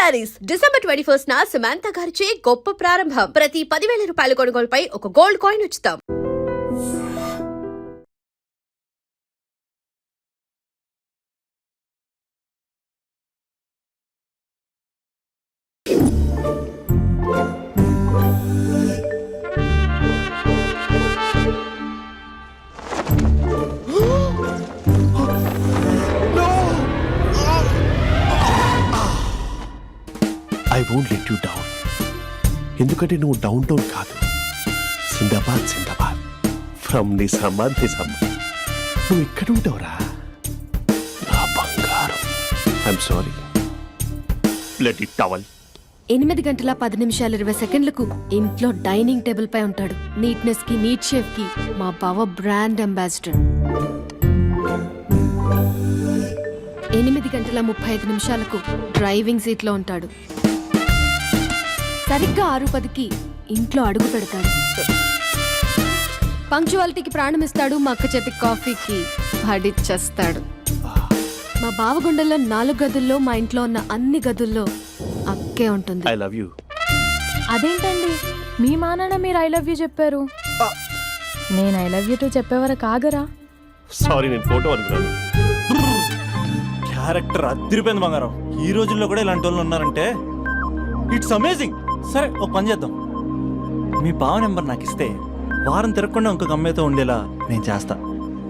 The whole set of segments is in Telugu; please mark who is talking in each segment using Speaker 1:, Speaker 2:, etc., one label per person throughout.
Speaker 1: శారీస్ డిసెంబర్ 21 సమంత గారిచే గొప్ప ప్రారంభం. ప్రతి 10,000 రూపాయల కొనుగోలుపై ఒక గోల్డ్ కాయిన్ ఉచితం.
Speaker 2: I won't let you down. ఎందుకంటే నువ్వు డౌన్ టౌన్ కాదు, జిందాబాద్ జిందాబాద్ ఫ్రమ్ నిజామాబాద్ నిజామాబాద్. నువ్వు ఇక్కడ ఉంటావురా నా బంగారం. I'm sorry. Let it towel.
Speaker 3: 8 గంటల 10 నిమిషాలు 20 సెకండ్లకు ఇంట్లో డైనింగ్ టేబుల్ పై ఉంటాడు. నీట్నెస్ కి నీట్ షెఫ్ కి మా బావ బ్రాండ్ అంబాసిడర్. 8 గంటల 35 నిమిషాలకు డ్రైవింగ్ సీట్ లో ఉంటాడు. సరిగ్గా 6:10కి ఇంట్లో అడుగు పెడతాడు. పంక్చువాలిటీకి ప్రాణమిస్తాడు. మా అక్క చేతి కాఫీకి పడిచ్చేస్తాడు. మా బావ గుండెల్లో 4 గదుల్లో, మా ఇంట్లో ఉన్న అన్ని గదుల్లో అక్కే ఉంటుంది.
Speaker 2: I love you.
Speaker 4: అదేంటండి మీ మా నాన్న మీరు ఐ లవ్ యూ చెప్పారు, నేను ఐ లవ్ యూ టు చెప్పేవరకు ఆగరా?
Speaker 2: సారీ, నేను ఫోటో అనుకున్నాను.
Speaker 5: క్యారెక్టర్ అదిరిపోయింది బంగారం. ఈ రోజుల్లో కూడా ఇలాంటి వాళ్ళు ఉన్నారంటే ఇట్స్ అమేజింగ్. సరే, ఒక పని చేద్దాం. మీ బావ నెంబర్ నాకు ఇస్తే వారం తిరగకుండా ఇంకొక అమ్మాయితో ఉండేలా నేను చేస్తా.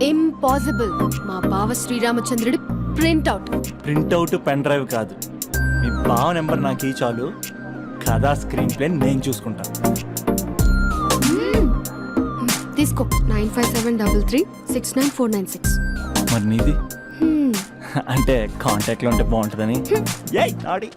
Speaker 3: ఇంపాసిబుల్. మా బావ శ్రీరామచంద్రుడి ప్రింట్అవుట్.
Speaker 5: ప్రింట్అవుట్ పెన్ డ్రైవ్ కాదు, మీ బావ నెంబర్ నాకు ఈ చాలు. కథా స్క్రీన్ ప్లే నేను చూసుకుంటా.
Speaker 3: తీసుకో. 9573369496.
Speaker 5: మరి నీది? అంటే కాంటాక్ట్ లో ఉంటే బాగుంటుందని. ఏయ్ నాడి.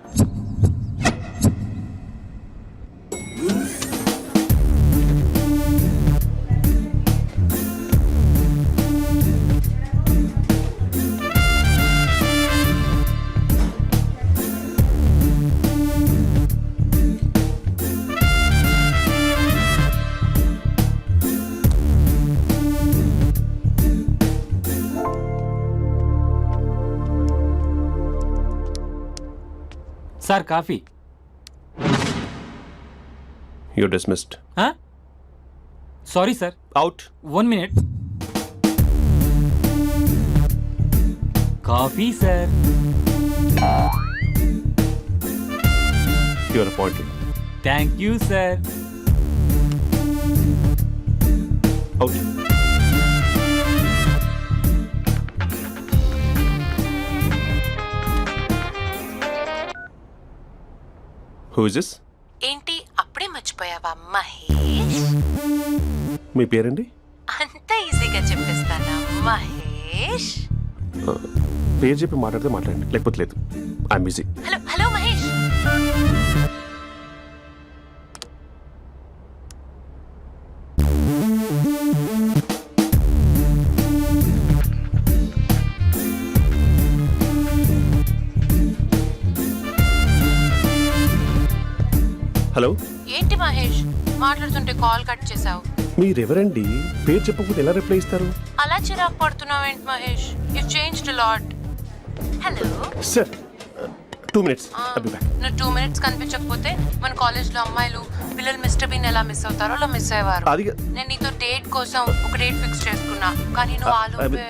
Speaker 6: Sir coffee.
Speaker 2: You dismissed.
Speaker 6: Sorry sir.
Speaker 2: Out.
Speaker 6: 1 minute. Coffee sir.
Speaker 2: Your appointed.
Speaker 6: Thank you sir.
Speaker 2: Out. Who is this?
Speaker 7: ఏంటి అప్పుడే మర్చిపోయావా మహేష్?
Speaker 2: మీ పేరండి?
Speaker 7: అంత ఈజీగా చెప్పేస్తానా మహేష్?
Speaker 2: పేరు చెప్పి మాట్లాడితే మాట్లాడండి, లేకపోతే లేదు. I'm busy.
Speaker 7: Hello hello Mahesh.
Speaker 2: Hello.
Speaker 7: ఏంటి మహేష్ మాట్లాడుతుంటే కాల్ కట్ చేసావు?
Speaker 2: మీరెవరండి? పేరు చెప్పకపోతే ఎలా రిప్లై ఇస్తారు?
Speaker 7: అలా చిరాకు పడుతున్నావేంటి Mahesh? You changed lot. Hello
Speaker 2: sir, 2 minutes. I'll be back.
Speaker 7: నువ్వు 2 minutes కనిపించకపోతే మన కాలేజ్లో అమ్మాయిలు పిల్లలు మిస్టర్ బీన్ ఎలా మిస్ అవుతారో అలా మిస్ అయ్యేవారు. నేను నీతో డేట్ కోసం ఒక డేట్ ఫిక్స్ చేసుకున్నా, కానీ నువ్వు ఆలోపే.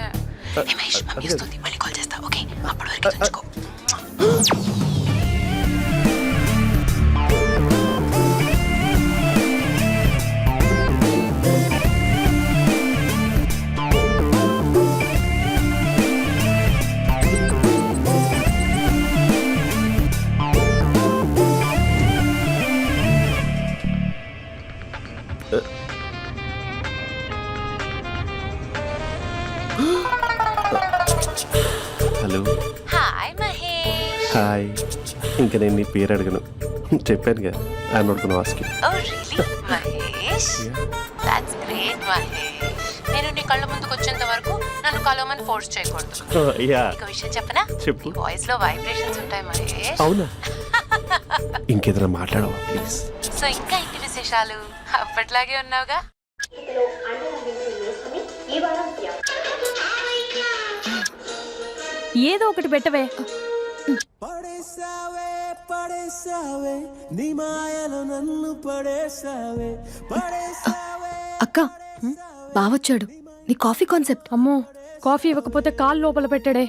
Speaker 7: మహేష్ మమ్మీ వస్తుంది, మళ్ళీ కాల్ చేస్తా. ఓకే, అప్పటి వరకు ఉంచుకో.
Speaker 2: హలో.
Speaker 7: హాయ్ మహేష్.
Speaker 2: హాయ్. ఇంకా నేను నీ పేరు అడగను, చెప్పాను కదా. I'm not gonna ask you.
Speaker 7: Oh really Mahesh? That's great Mahesh. నేను నీ కళ్ళ ముందుకు వచ్చేంత వరకు నన్ను కలవమని ఫోర్స్ చేయకూడదు.
Speaker 2: యా.
Speaker 7: ఒక విషయం చెప్పనా?
Speaker 2: చెప్పు.
Speaker 7: నీ వాయిస్ లో వైబ్రేషన్స్ ఉంటాయి మహేష్.
Speaker 2: అవునా? ఇంకేదైనా మాట్లాడవా ప్లీజ్?
Speaker 7: సో ఇంకా ఇంటి విశేషాలు అప్పట్లాగే ఉన్నావుగా?
Speaker 4: ఏదో ఒకటి పెట్టవే.
Speaker 3: అక్క బావొచ్చాడు. నీ కాఫీ కాన్సెప్ట్.
Speaker 4: అమ్మో కాఫీ ఇవ్వకపోతే కాలు లోపల పెట్టాడే.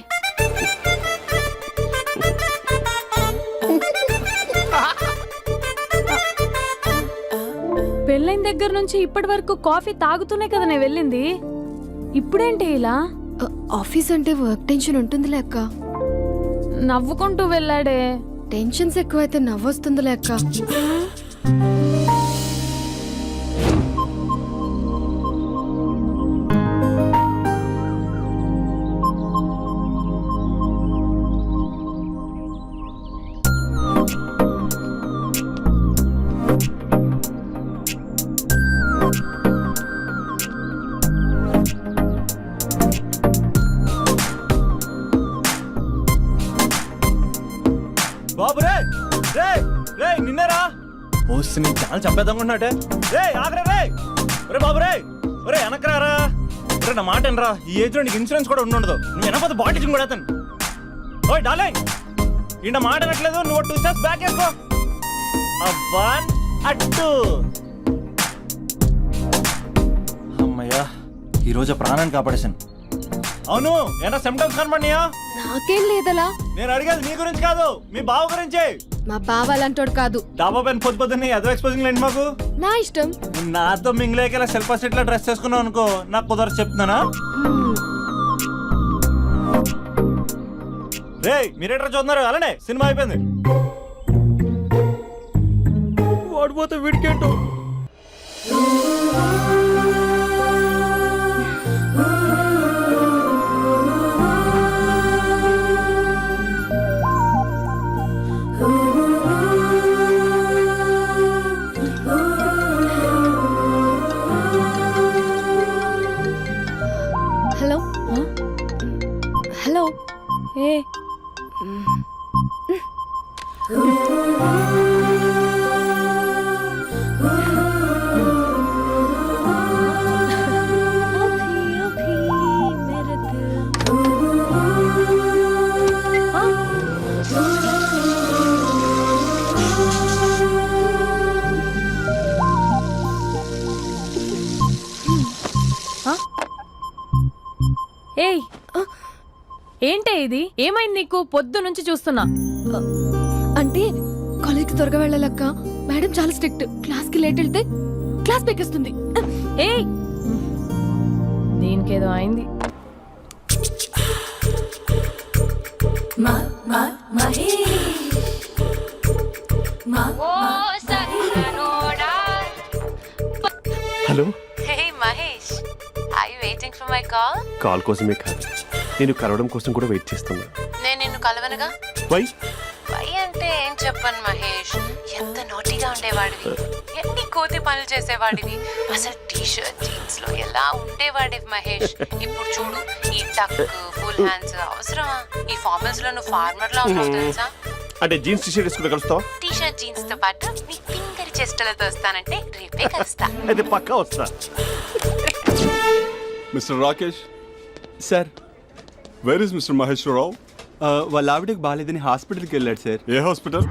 Speaker 4: పెళ్ళైన దగ్గర నుంచి ఇప్పటి వరకు కాఫీ తాగుతూనే కదా నేను వెళ్ళింది. ఇప్పుడేంటి ఇలా
Speaker 3: ఆఫీస్ అంటే వర్క్ టెన్షన్ ఉంటుందిలే అక్క.
Speaker 4: నవ్వుకుంటూ వెళ్ళాడే.
Speaker 3: టెన్షన్స్ ఎక్కువైతే నవ్వొస్తుందిలే అక్క.
Speaker 5: బాబు రే రే రే నిన్నరా వస్తే నేను చాలా చంపేద్దామనుకుంటున్నాటే. రే ఆగరా రే. ఒరే బాబు రే. ఒరే వెనకరారా. ఒరే నా మాట అనరా. ఈ ఏజ్ లో నీకు ఇన్సూరెన్స్ కూడా ఉండదు. నువ్వు వెనకపోతే బాటింగ్ కూడా అతను. ఓయ్ డార్లింగ్ ఈ మాట అనట్లేదు. నువ్వు 2 స్టెప్స్ బ్యాక్ వేసుకో. వన్ అట్టు. అమ్మయ్యా ఈరోజు ప్రాణాన్ని కాపాడేశాను. అవును ఏనా సిమ్టమ్స్ కనబడినాయా?
Speaker 3: నాకేం లేదలా.
Speaker 5: నేను అడిగేది నీ గురించి కాదు, మీ బావ గురించి.
Speaker 3: మా బావ అలాంటోడు కాదు.
Speaker 5: డాబా పైన పొద్దున్నే ఏదో ఎక్స్పోజింగ్ లేండి మాకు.
Speaker 3: నా ఇష్టం.
Speaker 5: నాతో మింగిలేక సెల్ఫా సెట్ లో డ్రెస్ చేసుకున్నావు అనుకో, నాకు కుదరదు చెప్తున్నానా. రే మీరేట్రా చూస్తున్నారు? అలానే సినిమా అయిపోయింది. ఓడిపోతే వీడికేంటో.
Speaker 3: Hello hello.
Speaker 4: ఏ ఏయ్ ఏంటే ఇది? ఏమైంది నీకు? పొద్దు నుంచి చూస్తున్నా.
Speaker 3: అంటే కాలేజ్కి త్వరగా వెళ్ళాలక్క. మేడం చాలా స్ట్రిక్ట్. క్లాస్కి లేట్ వెళ్తే క్లాస్ పెక్కేస్తుంది.
Speaker 4: ఏయ్ దీనికేదో అయింది.
Speaker 2: Hello.
Speaker 7: Hey Mahesh, are you waiting for my call?
Speaker 2: Call కోసమే కాదు, నేను కలవడం కోసం కూడా వెయిట్ చేస్తున్నా.
Speaker 7: నేను నిన్ను కలవనుగా.
Speaker 2: వై?
Speaker 7: వై అంటే ఏం చెప్పను మహేష్. ఎంత నోటిగా ఉండేవాడివి, ఎన్ని కోతి పనులు చేసేవాడివి. అసలు టీ షర్ట్ జీన్స్ లో ఎలా ఉండేవాడివి మహేష్. ఇప్పుడు చూడు, ఈ టక్ ఫుల్ హ్యాండ్స్ అవసరమా? ఈ ఫార్మల్స్ లో నువ్వు ఫార్మర్ లా ఉన్నావు తెలుసా.
Speaker 2: అంటే జీన్స్ టీ షర్ట్ వేసుకుని కలుస్తావా?
Speaker 7: టీ షర్ట్ జీన్స్ తో పాటు నీ ఫింగర్ చెస్టలతో వస్తానంటే రేపే కలుస్తా.
Speaker 2: అయితే పక్కా వస్తా.
Speaker 8: Mister Rakesh,
Speaker 9: sir
Speaker 8: where is mister Maheshwararao?
Speaker 9: వాళ్ళ ఆవిడకి బాగాలేదని హాస్పిటల్కి వెళ్ళాడు సార్.
Speaker 8: ఏ హాస్పిటల్?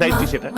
Speaker 2: Night T shirt.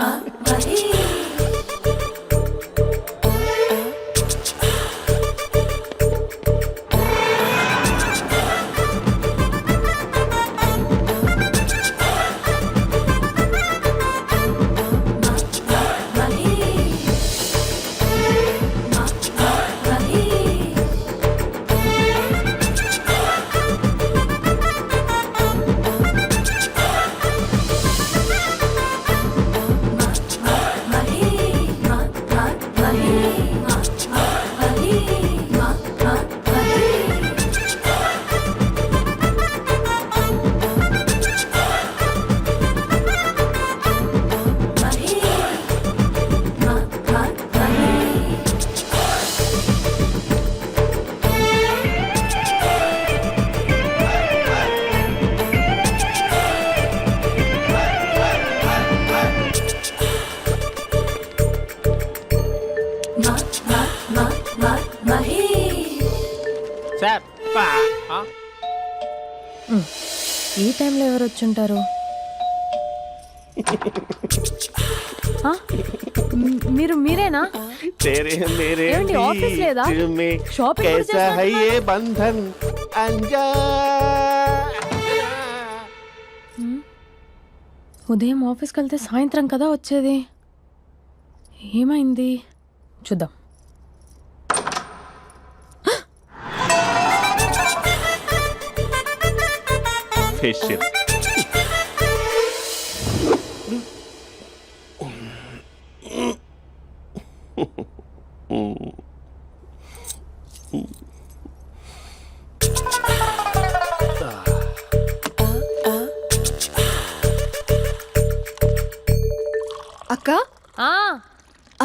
Speaker 4: ఈ టైంలో ఎవరు వచ్చుంటారు? ఆ? మీరేనా?
Speaker 2: तेरे मेरे
Speaker 4: ఏమండి, ఆఫీస్ లేదా?
Speaker 2: बीच में
Speaker 4: షాపింగ్ కూడా
Speaker 2: कैसा है
Speaker 4: చేస్తున్నారు?
Speaker 2: ये बंधन अंजा
Speaker 4: ఉదయం ఆఫీస్కి వెళ్తే సాయంత్రం కదా వచ్చేది. ఏమైంది చూద్దాం.
Speaker 2: फेशियल
Speaker 3: అక్క
Speaker 4: ఆ,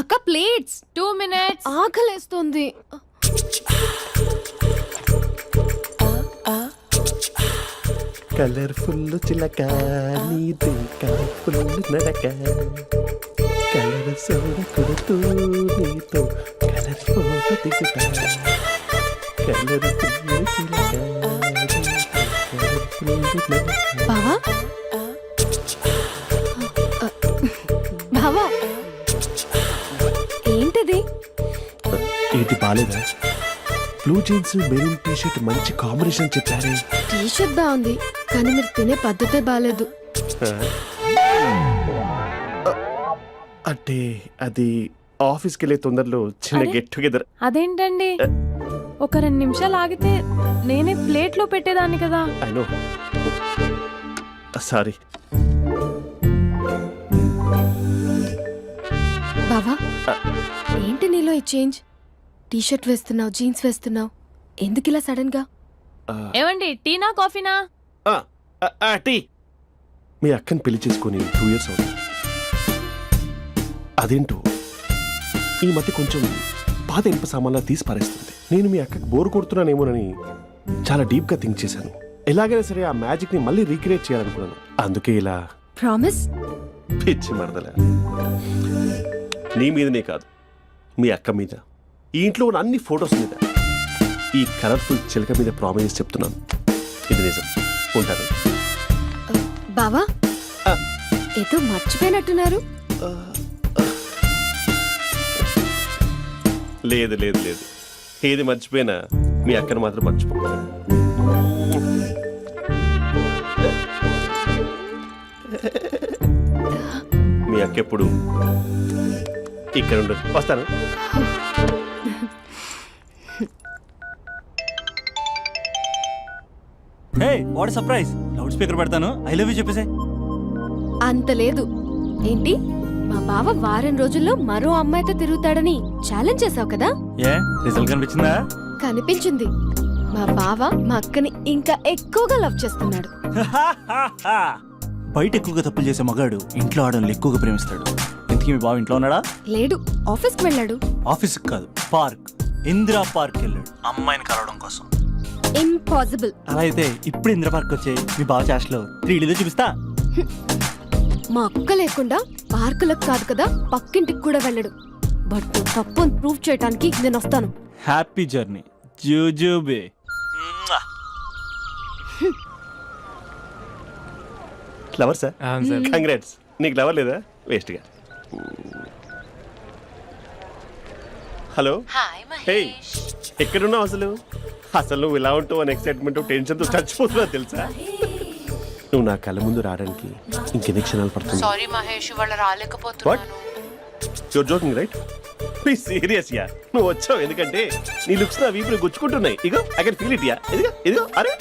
Speaker 3: అక్క ప్లేట్స్
Speaker 4: 2 minutes.
Speaker 3: ఆకలేస్తుంది.
Speaker 2: కలర్ఫుల్ చిలక నీది కలర్ఫుల్ నడక కలర్ సోడ కొడుతూ నీతో కలర్ ఫోటో దిగుతా కలర్ఫుల్ చిలక
Speaker 3: బావా బావా ఏంటిది?
Speaker 2: ఏంటి బాలేదా? Blue jeans maroon T shirt మంచి కాంబినేషన్ చెప్పారే.
Speaker 3: టీ షర్ట్ బాగుంది కానీ మీరు తినే పద్ధతే బాగాలేదు.
Speaker 2: అంటే అది ఆఫీస్కి వెళ్ళే తొందరలో చిన్న
Speaker 4: అరే?
Speaker 2: Get together.
Speaker 4: అదేంటండి, ఒక 2 నిమిషాలు ఆగితే నేనే ప్లేట్లో పెట్టేదాన్ని కదా.
Speaker 2: I know, sorry.
Speaker 3: బావా ఏంటి నీలో ఈ చేంజ్? టీ షర్ట్ వేస్తున్నావు, జీన్స్ వేస్తున్నావు, ఎందుకు ఇలా సడన్ గా?
Speaker 4: ఏమండి, టీనా కాఫీనా?
Speaker 2: టీ. మీ అక్కని పెళ్లి చేసుకుని 2 years అవుతుంది. అదేంటో ఈ మధ్య కొంచెం పాత ఇనుప సామాన్లా తీసి పారేస్తుంది. నేను మీ అక్కకి బోర్ కొడుతున్నానేమోనని చాలా డీప్ గా థింక్ చేశాను. ఎలాగైనా సరే ఆ మ్యాజిక్ ని మళ్ళీ రీక్రియేట్ చేయాలనుకున్నాను. అందుకే ఇలా.
Speaker 3: ప్రామిస్?
Speaker 2: పిచ్చి మరదల, నీ మీదనే కాదు, మీ అక్క మీద, ఈ ఇంట్లో ఉన్న అన్ని ఫొటోస్ మీద, ఈ కలర్ఫుల్ చిలక మీద ప్రామిస్ చెప్తున్నాను. ఇది నిజం. ఉంటాను.
Speaker 3: బావా
Speaker 2: ఆ.
Speaker 3: ఏదో మర్చిపోయినట్టున్నారు.
Speaker 2: లేదు లేదు లేదు, ఏది మర్చిపోయినా మీ అక్కను మాత్రం మర్చిపో. మీ అక్క ఎప్పుడు ఇక్కడ ఉండదు. వస్తాను.
Speaker 5: Hey what surprise. Loud speaker పెడతాను, ఐ లవ్ యూ చెప్పేసే.
Speaker 3: అంత లేదు. ఏంటి, మా బావ వారం రోజుల్లో మరో అమ్మాయితో తిరుగుతాడని ఛాలెంజ్ చేసావు కదా?
Speaker 5: ఏ రిజల్ట్ కనిపించిందా?
Speaker 3: కనిపించింది. మా బావ మా అక్కని ఇంకా ఎక్కువగా లవ్ చేస్తున్నాడు.
Speaker 5: బయట ఎక్కువగా తప్పులు చేసే మగాడు ఇంట్లో ఆడవాళ్ళు ఎక్కువగా ప్రేమిస్తాడు. ఇంతకీ మీ బావ ఇంట్లో ఉన్నాడా?
Speaker 3: లేడు, ఆఫీస్కి వెళ్ళాడు.
Speaker 5: ఆఫీస్కి కాదు, పార్క్, ఇందిరా పార్క్ వెళ్ళాడు అమ్మాయిని కలవడం కోసం.
Speaker 3: ఇంపాసిబుల్.
Speaker 5: అలా అయితే ఇప్పుడు ఇందిరా పార్క్ వచ్చే మీ బావ చాష్లో 3Dలో చూపిస్తా.
Speaker 3: మా అక్క లేకుండా పార్కులకు కాదు కదా పక్కింటికి కూడా వెళ్ళడు. బట్ నువ్వు తప్పు అని ప్రూవ్ చేయడానికి నేను వస్తాను.
Speaker 5: హ్యాపీ జర్నీ జూజూబే.
Speaker 2: Lover sir? కంగ్రాట్స్. నీకు లవర్ లేదా? వేస్ట్గా. హలో.
Speaker 7: Hi
Speaker 2: hey,
Speaker 7: Mahesh.
Speaker 2: ఎక్కడున్నావు అసలు? అసలు నువ్వు ఇలా ఉంటావు అని ఎక్సైట్మెంట్ టెన్షన్తో చచ్చిపోతున్నా తెలుసా? నువ్వు నా కళ్ళ ముందు రావడానికి ఇంకెన్ని క్షణాలు పడుతుంది?
Speaker 7: సారీ మహేష్, ఇవాళ రాలేకపోతున్నాను.
Speaker 2: Your joking right? Please serious ya. నువ్వు వచ్చావు ఎందుకంటే నీ లుక్స్ నా వీపుని గుచ్చుకుంటున్నాయి. ఇగో I can feel it ya. ఇదిగో ఇదిగో. అరే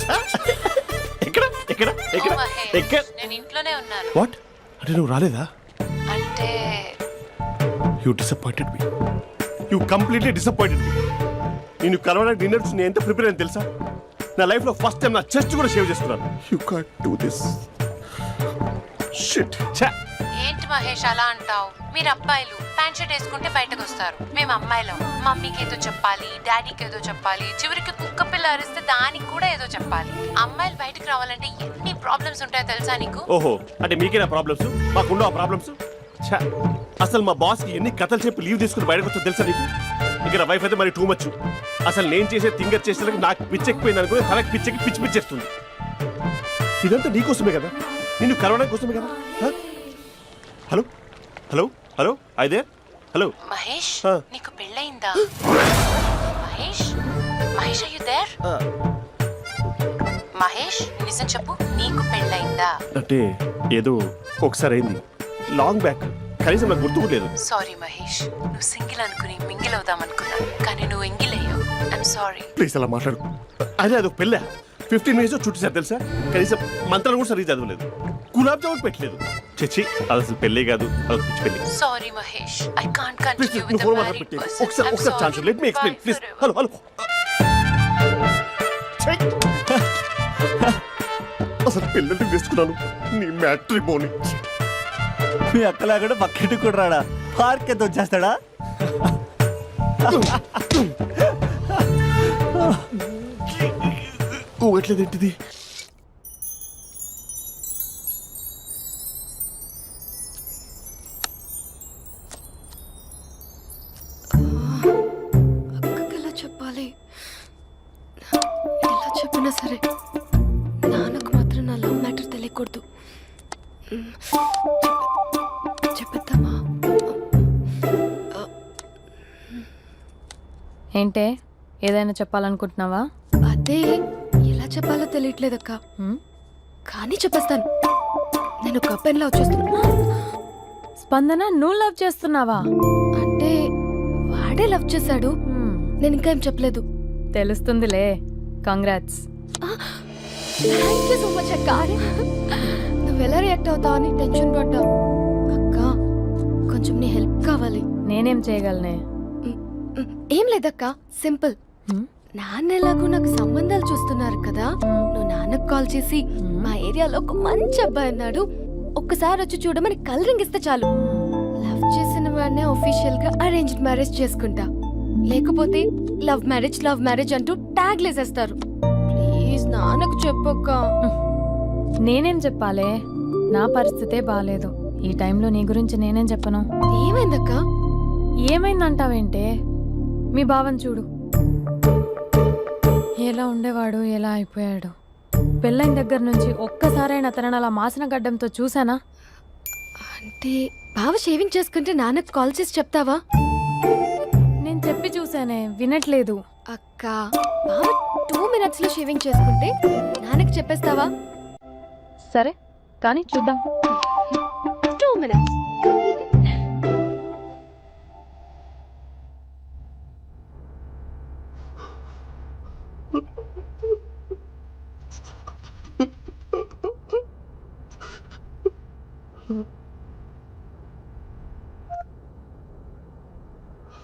Speaker 2: ఎక్కడ ఎక్కడ ఎక్కడ
Speaker 7: ఓ మహేష్,
Speaker 2: ఎక్కడ?
Speaker 7: నేను ఇంట్లోనే ఉన్నాను.
Speaker 2: వాట్ అంటే నువ్వు రాలేదా?
Speaker 7: అంటే
Speaker 2: you disappointed me. You completely disappointed me. నేను కలవడానికి డిన్నర్స్ నేను ఎంత ప్రిపేర్ అని తెలుసా? నా లైఫ్ లో ఫస్ట్ టైం నా చెస్ట్ కూడా సేవ్ చేసుకున్నాను. You can't do this. Shit.
Speaker 7: ఏంటి మహేష్ అలా అంటావు? మీరు అబ్బాయిలు ప్యాంట్ షర్ట్ వేసుకుంటే బయటకు వస్తారు. మేము అమ్మాయిలం మమ్మీకి ఏదో చెప్పాలి, డాడీకి ఏదో చెప్పాలి, చివరికి కుక్క పిల్ల అరిస్తే దానికి కూడా ఏదో చెప్పాలి. అమ్మాయిలు బయటకు రావాలంటే ఎన్ని ప్రాబ్లమ్స్ ఉంటాయో తెలుసా నీకు?
Speaker 2: ఓహో, అంటే మీకేనా ప్రాబ్లమ్స్? మాకుండవు ఆ ప్రాబ్లమ్స్? అసలు మా బాస్ కి ఎన్ని కథలు చెప్పి లీవ్ తీసుకుని బయటకు వచ్చా తెలుసా నీకు? ఇక నా వైఫ్ అయితే మరి టూ మచ్. అసలు నేను చేసే థింగర్ చేసేందుకు నాకు పిచ్చెక్కిపోయింది అనుకో, తనకి పిచ్చి పిచ్చేస్తుంది. ఇదంతా నీకోసమే కదా, నిన్ను కరోనా కోసమే కదా. హలో హలో హలో అయితే హలో
Speaker 7: మహేష్
Speaker 2: ఆ.
Speaker 7: నీకు పెళ్ళయిందా? Mahesh Mahesh are you there? మహేష్ నిజం చెప్పు, నీకు పెళ్ళయిందా?
Speaker 2: అంటే ఏదో ఒకసారి అయింది, లాంగ్ బ్యాక్, కనీసం నాకు గుర్తు కూడా లేదు.
Speaker 7: సారీ మహేష్, నువ్వు సింగిల్ అనుకుని మింగిల్ అవుదాం అనుకున్నా, కానీ నువ్వు ఎంగిల్ అయ్యావు. I'm sorry.
Speaker 2: ప్లీజ్ అలా మాట్లాడు. అదే అదొక పెళ్ళ 15 మినిట్స్ చుట్టేసారు తెలుసా, కనీసం మంత్రాలు కూడా సరిగ్గా చదవలేదు, గులాబ్ జామున్ పెట్టలేదు. చచ్చి అది అసలు పెళ్ళే కాదు, అదొక పిచ్చి పెళ్ళి.
Speaker 7: Sorry Mahesh, I can't
Speaker 2: please
Speaker 7: continue with
Speaker 2: నువ్వు
Speaker 7: ద
Speaker 2: ఫోన్
Speaker 7: మ్యారీడ్
Speaker 2: మాట్లాడి
Speaker 7: పర్సన్.
Speaker 2: ఒకసారి chance let me explain please. Hello hello అసలు పిల్లల్ని వేసుకున్నాను నీ మ్యాట్రీ బోని.
Speaker 5: మీ అక్కలా కూడా పక్కింటి కూడా రాడా, పార్క్ ఎంత వచ్చేస్తాడా?
Speaker 2: ఊగట్లేదేంటిది?
Speaker 3: అక్కకి ఎలా చెప్పాలి? ఎలా చెప్పినా సరే నాన్నకు మాత్రం నా లవ్ మ్యాటర్ తెలియకూడదు. చెప్పేద్దామా?
Speaker 4: ఏంటే ఏదైనా చెప్పాలనుకుంటున్నావా?
Speaker 3: అదే ఎలా చెప్పాలో తెలియట్లేదక్క,
Speaker 4: హ్మ్?
Speaker 3: కానీ చెప్పేస్తాను. నేను ఒక అబ్బాయిని లవ్ చేస్తున్నా.
Speaker 4: స్పందన నువ్వు లవ్ చేస్తున్నావా?
Speaker 3: అంటే వాడే లవ్ చేశాడు,
Speaker 4: హ్మ్.
Speaker 3: నేను ఇంకా ఏం చెప్పలేదు.
Speaker 4: తెలుస్తుందిలే. Congrats.
Speaker 3: Thank you so much అక్క. నువ్వు ఎలా రియాక్ట్ అవుతావు అని టెన్షన్ పడ్డా. అక్క కొంచెం నీ హెల్ప్ కావాలి.
Speaker 4: నేనేం చేయగలనే?
Speaker 3: ఏం లేదక్క, సింపుల్.
Speaker 4: హ్మ్?
Speaker 3: నాన్న ఎలాగో నాకు సంబంధాలు చూస్తున్నారు కదా, నువ్వు నాన్నకు కాల్ చేసి మా ఏరియాలో ఒక మంచి అబ్బాయి అన్నాడు, ఒక్కసారి వచ్చి చూడమని కలరింగ్ ఇస్తే చాలు. లవ్ చేసిన వాడినే ఒఫీషియల్ గా అరేంజ్డ్ మ్యారేజ్ చేసుకుంటా. లేకపోతే లవ్ మ్యారేజ్ అంటూ ట్యాగ్ లేసేస్తారు. ప్లీజ్ నాన్నకు చెప్పక్క.
Speaker 4: నేనేం చెప్పాలే? నా పరిస్థితే బాలేదు. ఈ టైంలో నీ గురించి నేనేం చెప్పను?
Speaker 3: ఏమైందక్క?
Speaker 4: ఏమైందంటావేంటే? మీ భావం చూడు, ఎలా ఉండేవాడు, ఎలా అయిపోయాడు. పెళ్ళైన దగ్గర నుంచి ఒక్కసారైనా తనని అలా మాసిన గడ్డంతో చూసానా?
Speaker 3: అంటే బావ షేవింగ్ చేసుకుంటే నాన్నకు కాల్ చేసి చెప్తావా?
Speaker 4: నేను చెప్పి చూసానే, వినట్లేదు.
Speaker 3: అక్క బావ 2 minutes లో షేవింగ్ చేసుకుంటే నాన్నకి చెప్పేస్తావా?
Speaker 4: సరే కానీ చూద్దాం.
Speaker 3: 2 minutes.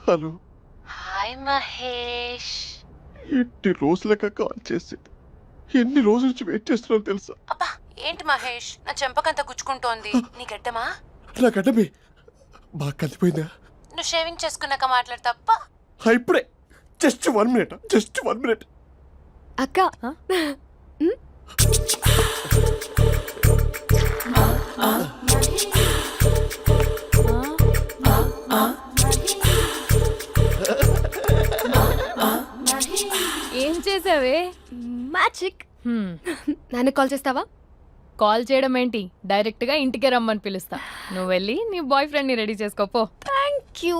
Speaker 2: Hello
Speaker 7: hi Mahesh.
Speaker 2: ఎన్ని రోజులక కాల్ చేసింది, ఎన్ని రోజుల నుంచి వెయిట్ చేస్తున్నావు తెలుసా?
Speaker 7: అబ్బా ఏంటి మహేష్, నా చెంపకంత గుచ్చుకుంటోంది. నీ గడ్డమా?
Speaker 2: నా గడ్డమే బాగా కలిపోయిందా?
Speaker 7: నువ్వు షేవింగ్ చేసుకున్నాక మాట్లాడు తప్ప.
Speaker 2: ఇప్పుడే జస్ట్ 1 minute.
Speaker 3: అక్క
Speaker 4: ఏం చేసావే?
Speaker 3: మ్యాజిక్. నాన్న కాల్ చేస్తావా?
Speaker 4: కాల్ చేయడం ఏంటి, డైరెక్ట్ గా ఇంటికే రమ్మని పిలుస్తా. నువ్వు వెళ్ళి నీ బాయ్ ఫ్రెండ్ ని రెడీ చేసుకోపో.
Speaker 3: Thank you.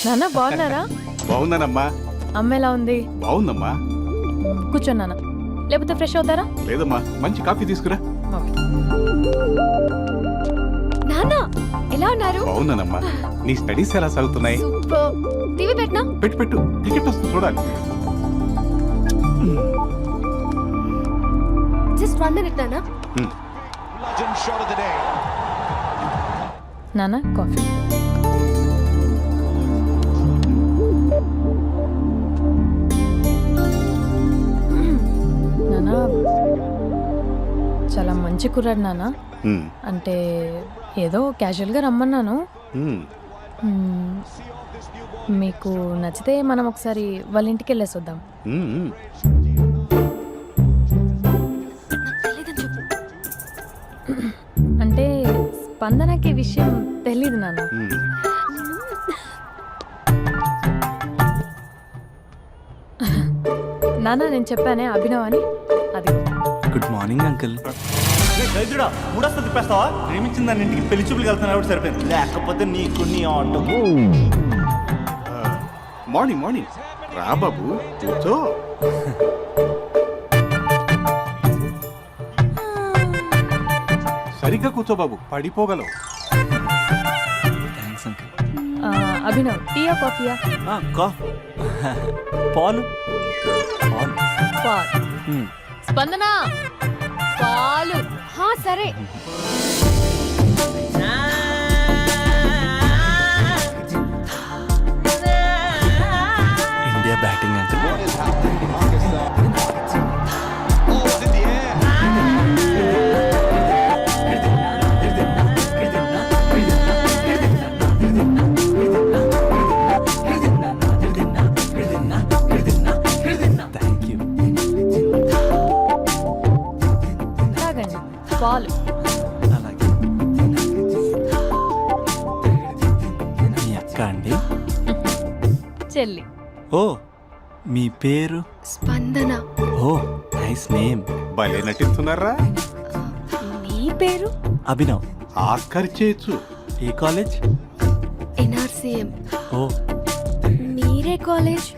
Speaker 4: నాన్న బాగున్నారా?
Speaker 9: బాగుందనమ్మా.
Speaker 4: అమ్మ ఎలా ఉంది?
Speaker 9: బాగుందమ్మా.
Speaker 4: కూర్చోను నాన్న, లేకపోతే ఫ్రెష్ అవుతారా?
Speaker 9: లేదమ్మా, మంచి కాఫీ తీసుకురా.
Speaker 3: నాన్న ఎలా ఉన్నారు?
Speaker 9: బాగున్నానమ్మా. నీ స్టడీస్ ఎలా సాగుతున్నాయి?
Speaker 3: సూపర్. టీవీ పెట్టనా?
Speaker 9: పెట్టు టికెట్ వస్తుంది చూడాలి.
Speaker 3: జస్ట్ 1 minute నాన్న.
Speaker 4: నాన్న కాఫీ. నాన్న చాలా మంచి కుర్రాడు నాన్న. అంటే ఏదో క్యాజువల్గా రమ్మన్నాను. మీకు నచ్చితే మనం ఒకసారి వాళ్ళ ఇంటికి వెళ్ళేసి వద్దాం. అంటే స్పందనకి విషయం తెలీదు నాన్న. నాన్న నేను చెప్పానే అభినవ్ అని అది.
Speaker 6: Good morning uncle.
Speaker 5: దైద్యుడా మూడొస్తా తిప్పేస్తావా? ప్రేమించిన దాన్ని ఇంటికి పెళ్లి చూపులు వెళ్తున్నా కాబట్టి సరిపోయింది, లేకపోతే నీకు నీ ఆటో.
Speaker 9: మార్నింగ్ మార్నింగ్ రా బాబు కూర్చో. సరిగ్గా కూర్చో బాబు, పడిపోగలవు.
Speaker 6: Thanks uncle.
Speaker 4: అభినవ్ టీయా కాఫీయా?
Speaker 5: పాలు
Speaker 4: పాల్. స్పందన పాలు.
Speaker 3: హా సరే.
Speaker 6: India batting uncle. Thank you.
Speaker 4: తాగండి పాలు.
Speaker 6: అలాగే. మీ అక్క అండి?
Speaker 4: చెల్లి.
Speaker 6: ఓ మీ పేరు?
Speaker 3: స్పందన.
Speaker 6: ఓ నైస్ నేమ్.
Speaker 9: భలే నటిస్తున్నారా?
Speaker 3: నీ పేరు?
Speaker 6: అభినవ్.
Speaker 9: ఆస్కర్ చేయొచ్చు.
Speaker 6: ఏ కాలేజ్?
Speaker 3: ఎన్ఆర్సీఎం.
Speaker 6: ఓ
Speaker 3: మీరే కాలేజ్?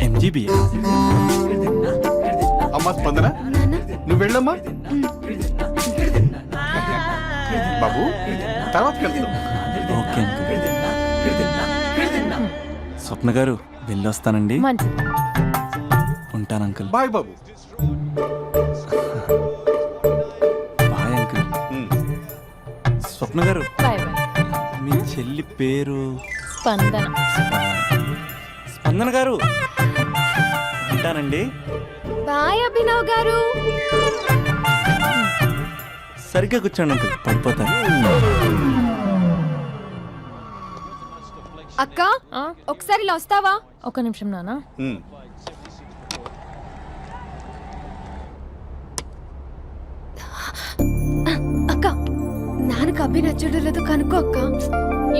Speaker 6: ఎంజీబీఏ.
Speaker 9: అమ్మా స్పందన
Speaker 3: నాన్న.
Speaker 9: నువ్వు వెళ్ళమ్మా. బాబు తర్వాత వెళ్తాం.
Speaker 6: Okay uncle. స్వప్న గారు వెళ్ళొస్తానండి.
Speaker 4: మంచిది.
Speaker 6: ఉంటాను అంకుల్.
Speaker 9: బాయ్ బాబు.
Speaker 6: Bye uncle. స్వప్న గారు
Speaker 4: బాయ్ బాయ్.
Speaker 6: మీ చెల్లి పేరు?
Speaker 4: స్పందన.
Speaker 6: స్పందన గారు ఉంటానండి.
Speaker 3: బాయ్ అభినవ్ గారు.
Speaker 6: సరిగ్గా కూర్చోండి అంకుల్, పడిపోతాను.
Speaker 3: అక్క ఒకసారి ఇలా వస్తావా?
Speaker 4: ఒక నిమిషం నాన్న.
Speaker 3: అక్క నాన్నకు అభి నచ్చడం లేదో కనుక్కో అక్క.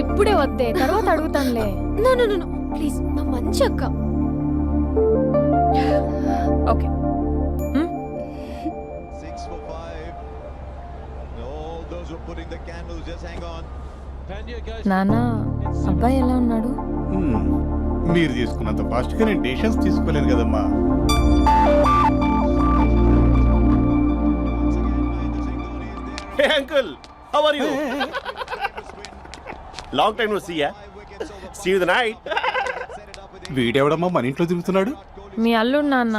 Speaker 4: ఇప్పుడే వద్దే, తర్వాత అడుగుతానులే.
Speaker 3: నో నో నో ప్లీజ్, నా మంచి అక్క.
Speaker 4: ఓకే. నాన్న అబ్బాయి ఎలా ఉన్నాడు?
Speaker 9: మీరు తీసుకున్నంత ఫాస్ట్ గా నేను డెసిషన్స్ తీసుకోలేను కదమ్మా.
Speaker 2: Hey uncle, how are you? Long time no see ya. See you the night.
Speaker 9: వీడెవడమ్మా మన ఇంట్లో తిరుగుతున్నాడు?
Speaker 4: మీ అల్లుడు నాన్న.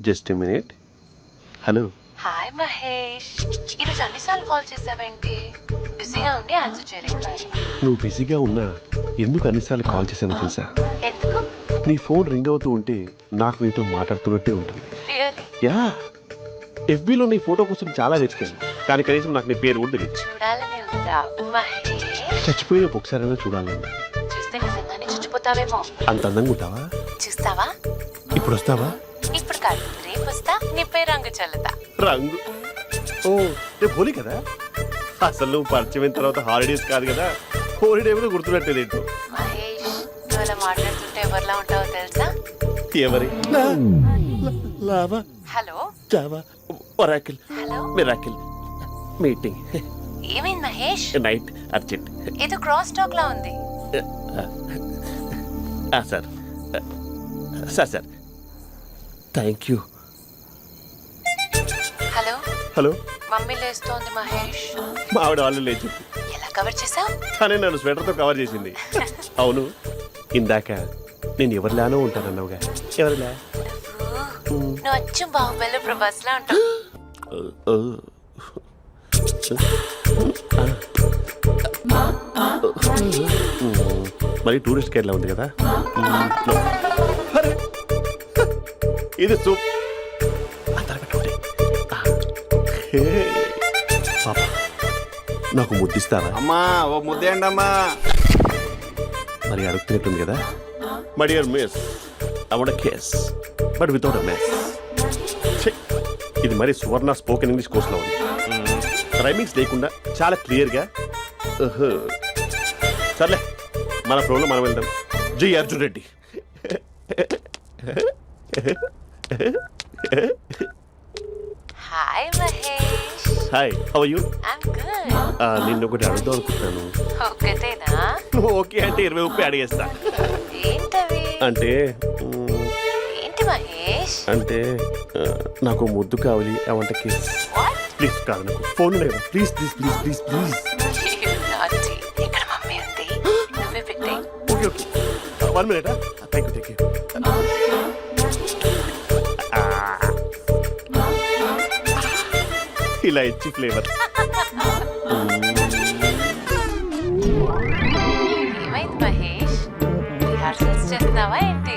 Speaker 2: Just a minute. Hello.
Speaker 7: Hi Mahesh, ఈరోజు అన్నిసార్లు కాల్ చేసావేంటి? బిజీగా ఉండి ఆన్సర్ చేయలేదు.
Speaker 2: నువ్వు బిజీగా ఉన్నా ఎందుకు అన్నిసార్లు కాల్ చేశాను తెలుసా?
Speaker 7: ఎందుకు?
Speaker 2: నీ ఫోన్ రింగ్ అవుతూ ఉంటే నాకు నీతో మాట్లాడుతున్నట్టే ఉంటుంది.
Speaker 7: రియల్లీ?
Speaker 2: యా, ఎఫ్బీలో నీ ఫోటో కోసం చాలా వెతికాను, కానీ కనీసం నాకు నీ పేరు కూడా తెలియదు.
Speaker 7: చూడాలని ఉందా మహేష్?
Speaker 2: చచ్చిపోయిన ఒకసారైనా చూడాలని.
Speaker 7: చూస్తే నిజంగానే చచ్చిపోతావేమో.
Speaker 2: అంత అందంగా ఉంటావా?
Speaker 7: చూస్తావా?
Speaker 2: ఇప్పుడు వస్తావా?
Speaker 7: ఇప్పుడు కాదు, రేపు వస్తా, నీపై రంగు చల్లుతా.
Speaker 2: రంగు? ఓ రేపు హోలీ కదా. అసలు నువ్వు పరిచయం అయిన తర్వాత హాలిడేస్ కాదు కదా, హోలిడే కూడా గుర్తుపెట్టేదేంటో.
Speaker 7: మహేష్, నువ్వు అలా మాట్లాడుతుంటే ఎవరిలా ఉంటావో తెలుసా?
Speaker 2: ఎవరి? Lava,
Speaker 7: hello
Speaker 2: Java, Oracle,
Speaker 7: hello,
Speaker 2: miracle, meeting,
Speaker 7: ఏమైంది మహేష్?
Speaker 2: Night, urgent.
Speaker 7: ఏదో క్రాస్ టాక్ లా ఉంది.
Speaker 2: Sir sir sir thank you.
Speaker 7: Hello
Speaker 2: hello,
Speaker 7: mummy లేస్తోంది మహేష్.
Speaker 2: మా ఆవిడ వాళ్ళు లేచి
Speaker 7: ఎలా కవర్ చేసావు?
Speaker 2: కానీ నన్ను స్వెటర్తో కవర్ చేసింది. అవును, ఇందాక నేను ఎవరిలానో ఉంటానన్నావుగా, ఎవరిలా?
Speaker 7: నువ్వు అచ్చం బాహుబలి ప్రభాస్ లా ఉంటావు.
Speaker 2: మరి టూరిస్ట్ గైడ్లా ఉంది కదా. ఇది సూప్. పాపా, నాకు ముద్దిస్తావా?
Speaker 9: అమ్మా ఓ ముద్దేయండి అమ్మా.
Speaker 2: మరి అడుగుతున్నట్టుంది కదా. My dear miss, I want kiss but without a miss. ఇది మరి సువర్ణ స్పోకెన్ ఇంగ్లీష్ కోర్సులో ఉంది. రైమింగ్స్ లేకుండా చాలా క్లియర్గా. సర్లే, మన ఫ్లోలో మనం వెళ్దాం. జై Arjun Reddy.
Speaker 7: Hi Mahesh.
Speaker 2: Hi, how you?
Speaker 7: I'm good.
Speaker 2: నిన్ను ఒకటి అడుగుదాం అనుకుంటున్నాను.
Speaker 7: ఒకటేనా?
Speaker 2: ఓకే అంటే 20 రూపాయలు అడిగేస్తా.
Speaker 7: ఏంటవి?
Speaker 2: అంటే
Speaker 7: ఏంటి మహేష్?
Speaker 2: అంటే నాకు ముద్దు కావాలి. అవంటకి
Speaker 7: What?
Speaker 2: ప్లీజ్ కాదు, నాకు ఫోన్ లేదు. Please please please please please.
Speaker 7: You naughty. ఇక్కడ మమ్మీ ఉంది, నువ్వే పెట్టే.
Speaker 2: Okay okay, 1 minute. Thank you thank you. ఇలా ఇచ్చి ఫ్లేవర్.
Speaker 7: ఏమైంది మహేష్? రిహార్సల్స్ చేస్తున్నావా ఏంటి?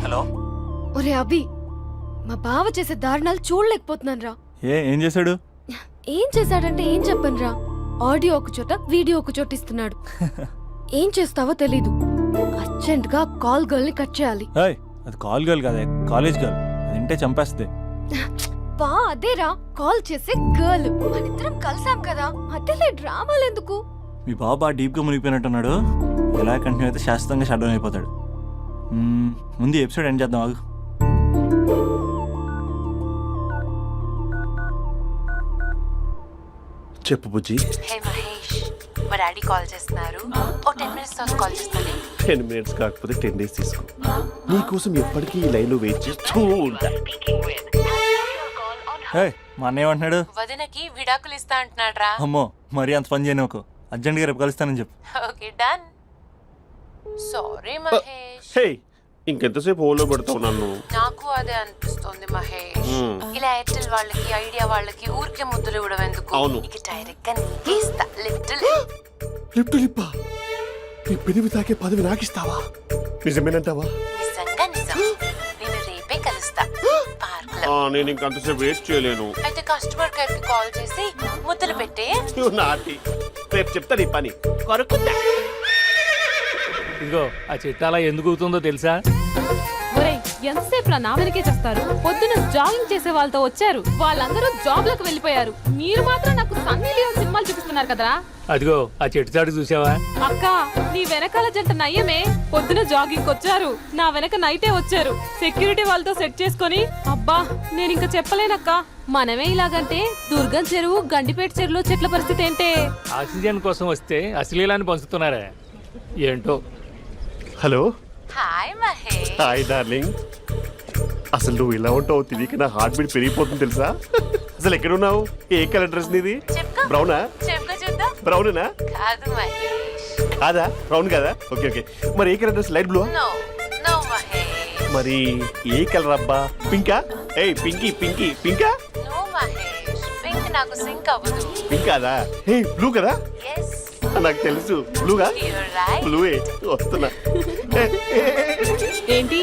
Speaker 5: హలో.
Speaker 3: ఒరే అభి, మా బావ చేసే దారుణాలు చూడలేకపోతున్నాను రా.
Speaker 5: ఏం చేశాడు?
Speaker 3: ఏం చేశాడంటే ఏం చెప్పను రా. ఆడియో ఒక చోట, వీడియో ఒక చోట ఇస్తున్నాడు. ఏం చేస్తావో తెలీదు. అర్జెంట్ గా కాల్ గర్ల్ ని కట్ చేయాలి.
Speaker 5: ఏయ్, అది కాల్ గర్ల్ కాదే, కాలేజ్ గర్ల్. అది వింటే చంపేస్తుంది.
Speaker 3: బా అదేరా, కాల్ చేసే గర్ల్. మనిద్దరం కలిసాం కదా, మధ్యలో డ్రామాలు ఎందుకు?
Speaker 5: మీ బాబా డీప్గా మునిగిపోయినట్టున్నాడు. ఎలా కంటిన్యూ అయితే శాశ్వతంగా షట్ డౌన్ అయిపోతాడు. ముందు ఎపిసోడ్ ఎండ్ చేద్దాం, ఆగు.
Speaker 2: చెప్పు బుజ్జి.
Speaker 7: హే మహేష్, మా డాడీ కాల్ చేస్తున్నారు. ఓ 10 minutes తర్వాత కాల్ చేస్తాను.
Speaker 2: 10 minutes కాకపోతే 10 days తీసుకో. నీకోసం ఎప్పటికీ ఈ లైన్లో వెయిట్ చేస్తూ ఉంటా.
Speaker 5: ఏయ్, మా అన్నయ్య ఏమంటున్నాడు?
Speaker 7: వదినకి విడాకులు ఇస్తా అంటున్నాడు రా.
Speaker 5: అమ్మో, మరీ అంత పని చేయను. ఒక అర్జెంట్గా రేపు కలుస్తానని చెప్పు.
Speaker 7: Okay done. సారీ మహేష్.
Speaker 2: హే, ఇంకెంతసేపు హోల్లో పెడతావు నన్ను?
Speaker 7: నాకు అదే అనిపిస్తుంది మహేష్. ఇలా ఎయిర్టెల్ వాళ్ళకి, ఐడియా వాళ్ళకి ఊరికే ముద్దులు ఇవ్వడం ఎందుకు?
Speaker 2: అవును.
Speaker 7: ఇక డైరెక్ట్ గా నీకే ఇస్తా. లిఫ్ట్
Speaker 2: లిప్పు లిప్పా, నీ పెనివి తాకే పదవి నాకిస్తావా? నిజమేనంటావా?
Speaker 7: నిజంగా నిజం. నేను రేపే కలుస్తా పార్క్ లో.
Speaker 2: నేను ఇంకంతసేపు వెయిట్ చేయలేను.
Speaker 7: అయితే కస్టమర్ కేర్ కి కాల్ చేసి ముద్దులు పెట్టే.
Speaker 2: నువ్వు నాటి రేపు చెప్తా నీ పని. కొరకుందా?
Speaker 10: ఇదిగో ఆ చెట్టు అలా ఎందుకు అవుతుందో తెలుసా?
Speaker 4: ఒరేయ్, ఎంతసేపు నా వెనకే చేస్తారు? పొద్దున జాగింగ్ చేసే వాళ్ళతో వచ్చారు, వాళ్ళందరూ జాబ్లకు వెళ్ళిపోయారు. మీరు మాత్రం నాకు సన్నీ లియోన్ సినిమాలు చూపిస్తున్నారు కదరా.
Speaker 10: అదిగో ఆ చెట్టు చాటు చూసావా?
Speaker 4: అక్క, నీ వెనకాల జంట నయ్యమే. పొద్దున జాగింగ్ వచ్చారు, నా వెనక నైటే వచ్చారు. సెక్యూరిటీ వాళ్ళతో సెట్ చేసుకొని, అబ్బా నేను ఇంకా చెప్పలేనక్క. మనమే ఇలాగంటే దుర్గం చెరువు, గండిపేట చెరువులో చెట్ల పరిస్థితి ఏంటే?
Speaker 10: ఆక్సిజన్ కోసం వస్తే అశ్లీలాన్ని పంచుతున్నారా ఏంటో.
Speaker 2: Hello.
Speaker 7: Hi Mahesh.
Speaker 2: Hi darling. అసలు నువ్వు ఇలా ఉంటావు తిరిగి నా హార్ట్ బీట్ పెరిగిపోతుంది తెలుసా? అసలు ఎక్కడున్నావు? ఏ కలర్ డ్రెస్ నీది?
Speaker 7: చెప్పుకో.
Speaker 2: బ్రౌనా?
Speaker 7: చెప్పుకో చూద్దాం.
Speaker 2: బ్రౌనేనా?
Speaker 7: కాదు మహేష్.
Speaker 2: కాదా? బ్రౌన్ కదా? Okay okay. మరి ఏ colour dress? Light blue?
Speaker 7: No no Mahesh.
Speaker 2: మరి ఏ కలర్ అబ్బా? పింకా? ఏయ్ పింకీ పింకీ పింకా?
Speaker 7: నో మహేష్, పింక్ నాకు సింక్ అవ్వదు.
Speaker 2: పింక్ కాదా? ఏ బ్లూ కదా?
Speaker 7: ఎస్,
Speaker 2: నాకు తెలుసు. బ్లూగా?
Speaker 7: You're right.
Speaker 2: బ్లూవే వస్తున్నా.
Speaker 4: ఏంటి?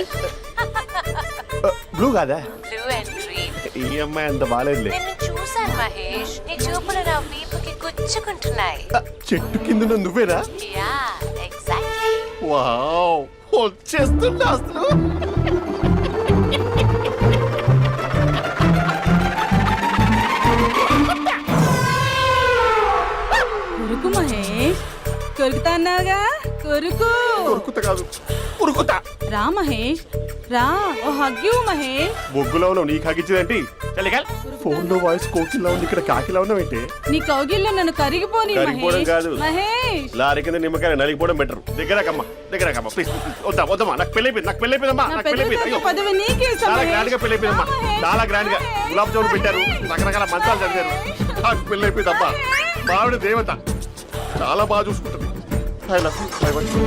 Speaker 2: బ్లూ కాదా?
Speaker 7: Blue and green.
Speaker 2: ఈ అమ్మాయి అంత బాగాలేదులే.
Speaker 7: నిన్ను చూశాను మహేష్, నీ చూపులు నా వీపుకి గుచ్చుకుంటున్నాయి.
Speaker 2: చెట్టు కింద నువ్వేనా?
Speaker 7: Yeah exactly.
Speaker 2: వావ్, వచ్చేస్తున్నా అసలు.
Speaker 4: కొరుకు మహేష్, కొరుకుతా అన్నావుగా, కొరుకు.
Speaker 2: ఉరుకుత కాదు, ఉరుకుతా.
Speaker 4: రా మహేష్, రా. ఓ హగ్గు మహేష్.
Speaker 2: బొగ్గులో ఉన్నావు, నీకు హగిచ్చేదేంటి? ఫోన్ లో వాయిస్ కోకిలా ఉంది, ఇక్కడ కాకిలా ఉన్నావేంటి?
Speaker 4: నీ కౌగిల్లో నన్ను కరిగిపోని
Speaker 2: కరిగిపోవడం కాదు.
Speaker 4: మహేష్.
Speaker 2: లారీ కింద నిమ్మకాయ నలిగిపోవడం బెటర్. దగ్గరకమ్మా, దగ్గరకమ్మా ప్లీజ్. వద్దా వద్దమ్మా, నాకు పెళ్ళైపోయింది, నాకు పెళ్ళైపోయిందమ్మా, నాకు పెళ్ళైపోయింది. అయ్యో,
Speaker 4: పదవి నీకే ఇస్తా
Speaker 2: చాలా
Speaker 4: మహేష్.
Speaker 2: గ్రాండ్ గా పెళ్ళైపోయిందమ్మా, చాలా గ్రాండ్ గా. గులాబ్ జామున్ పెట్టారు, రకరకాల మంచాలు చదివారు. నాకు పెళ్ళైపోయిందమ్మా. మావిడ దేవత, చాలా బాగా చూసుకుంటుంది. I love you, I want you.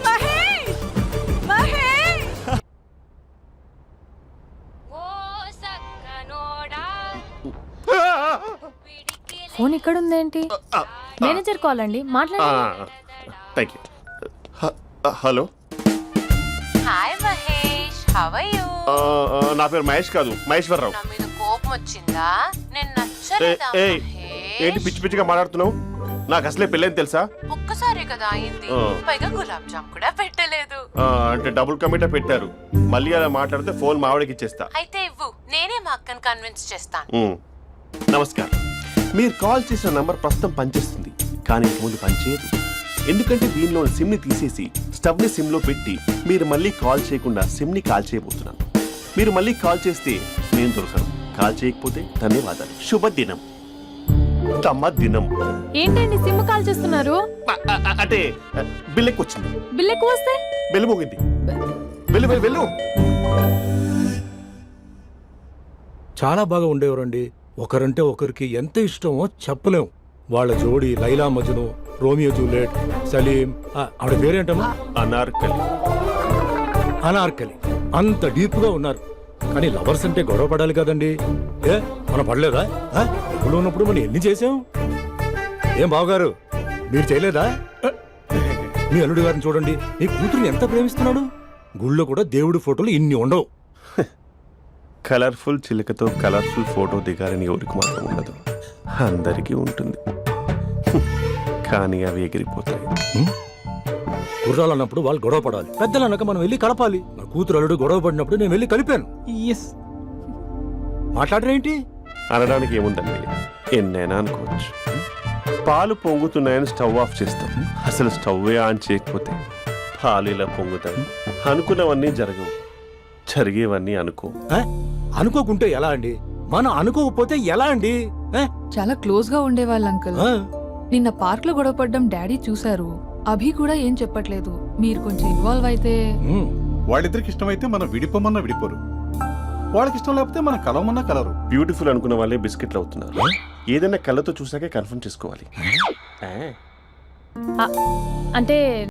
Speaker 4: Mahesh, Mahesh. Phone ఇక్కడ ఉందేంటి? మేనేజర్ కాల్ అండి, మాట్లాడండి.
Speaker 2: Thank you. Hello.
Speaker 7: How are you?
Speaker 2: నా పేరు మహేష్ కాదు, మహేశ్వరరావు.
Speaker 7: నా మీద కోపం వచ్చిందా? నేను నచ్చలేదా?
Speaker 2: ఏయ్, ఏంటి పిచ్చి పిచ్చిగా మాట్లాడుతున్నావు? నాకు అసలే పెళ్ళని తెలుసా?
Speaker 7: ఒక్కసారి కదా అయింది, పైగా గులాబ్ జామ్ కూడా పెట్టలేదు.
Speaker 2: అంటే డబుల్ కమిటా పెట్టారు. మళ్ళీ అలా మాట్లాడితే ఫోన్ మావిడకి ఇచ్చేస్తా.
Speaker 7: అయితే ఇవ్వు, నేనే మా అక్కని కన్విన్స్ చేస్తాను.
Speaker 2: నమస్కారం. మీరు కాల్ చేసిన నంబర్ ప్రస్తుతం పనిచేస్తుంది, కానీ ఇంక ముందు పనిచేయదు. ఎందుకంటే దీనిలో సిమ్ ని తీసేసి స్టవ్ ని సిమ్ లో పెట్టి మీరు మళ్ళీ కాల్ చేయకుండా సిమ్ ని కాల్ చేయబోతున్నాను. మీరు మళ్ళీ కాల్ చేస్తే నేను దొరకను, కాల్ చేయకపోతే ధన్యవాదాలు. శుభదినం. తమ దినం.
Speaker 4: ఏంటండి సిమ్ కాల్ చేస్తున్నారు?
Speaker 2: అంటే బిల్ ఎక్కువ వచ్చింది.
Speaker 4: బిల్ ఎక్కువ వస్తే
Speaker 2: బెల్లు మోగింది. వెళ్ళు వెళ్ళు వెళ్ళు.
Speaker 11: చాలా బాగా ఉండేవారండి. ఒకరంటే ఒకరికి ఎంత ఇష్టమో చెప్పలేం. వాళ్ళ జోడి లైలా మజ్ను, రోమియో జూలియట్, సలీం, ఆవిడ పేరేంటమ్మా?
Speaker 2: అనార్కలి.
Speaker 11: అనార్కలి. అంత డీప్ గా ఉన్నారు. కానీ లవర్స్ అంటే గొడవ పడాలి కదండి. ఏ మనం పడలేదా? ఎప్పుడు ఉన్నప్పుడు మనం ఎన్ని చేసాం? ఏం బావగారు, మీరు చేయలేదా? మీ అల్లుడి గారిని చూడండి, మీ కూతురుని ఎంత ప్రేమిస్తున్నాడు. గుళ్ళో కూడా దేవుడి ఫోటోలు ఇన్ని ఉండవు.
Speaker 2: కలర్ఫుల్ చిలుకతో కలర్ఫుల్ ఫోటో దిగాలని ఎవరికి మాత్రం ఉండదు, అందరికీ ఉంటుంది. కానీ అవి ఎగిరిపోతాయి.
Speaker 11: గుర్రాలు అన్నప్పుడు వాళ్ళు గొడవ పడాలి, పెద్దలు అన్నాక మనం వెళ్ళి కలపాలి. నా కూతురు అల్లుడు గొడవ పడినప్పుడు నేను వెళ్ళి కలిపాను. మాట్లాడరేంటి?
Speaker 2: అనడానికి ఏముందండి, ఎన్నైనా అనుకోవచ్చు. పాలు పొంగుతున్నాయని స్టవ్ ఆఫ్ చేస్తాం. అసలు స్టవ్వే ఆన్ చేయకపోతే పాలు ఇలా పొంగుతాయి. అనుకున్నవన్నీ జరగవు, జరిగేవన్నీ అనుకో.
Speaker 11: అనుకోకుంటే ఎలా అండి? మనం అనుకోకపోతే ఎలా అండి?
Speaker 12: చాలా క్లోజ్ గా ఉండేవాళ్ళు అంకుల్. నిన్న పార్క్ లో గొడవ పడ్డం డాడీ చూశారు. అభి కూడా ఏం చెప్పట్లేదు. మీరు కొంచెం ఇన్వాల్వ్ అయితే.
Speaker 9: వాళ్ళిద్దరికి ఇష్టమైతే మనం విడిపోమన్నా విడిపోరు, వాళ్ళకి ఇష్టం లేకపోతే మనం కలవమన్నా కలరు.
Speaker 2: బ్యూటిఫుల్ అనుకున్న వాళ్ళే బిస్కెట్లు అవుతున్నారు. ఏదైనా కళ్ళతో చూసాకే కన్ఫర్మ్ చేసుకోవాలి.
Speaker 4: అంటే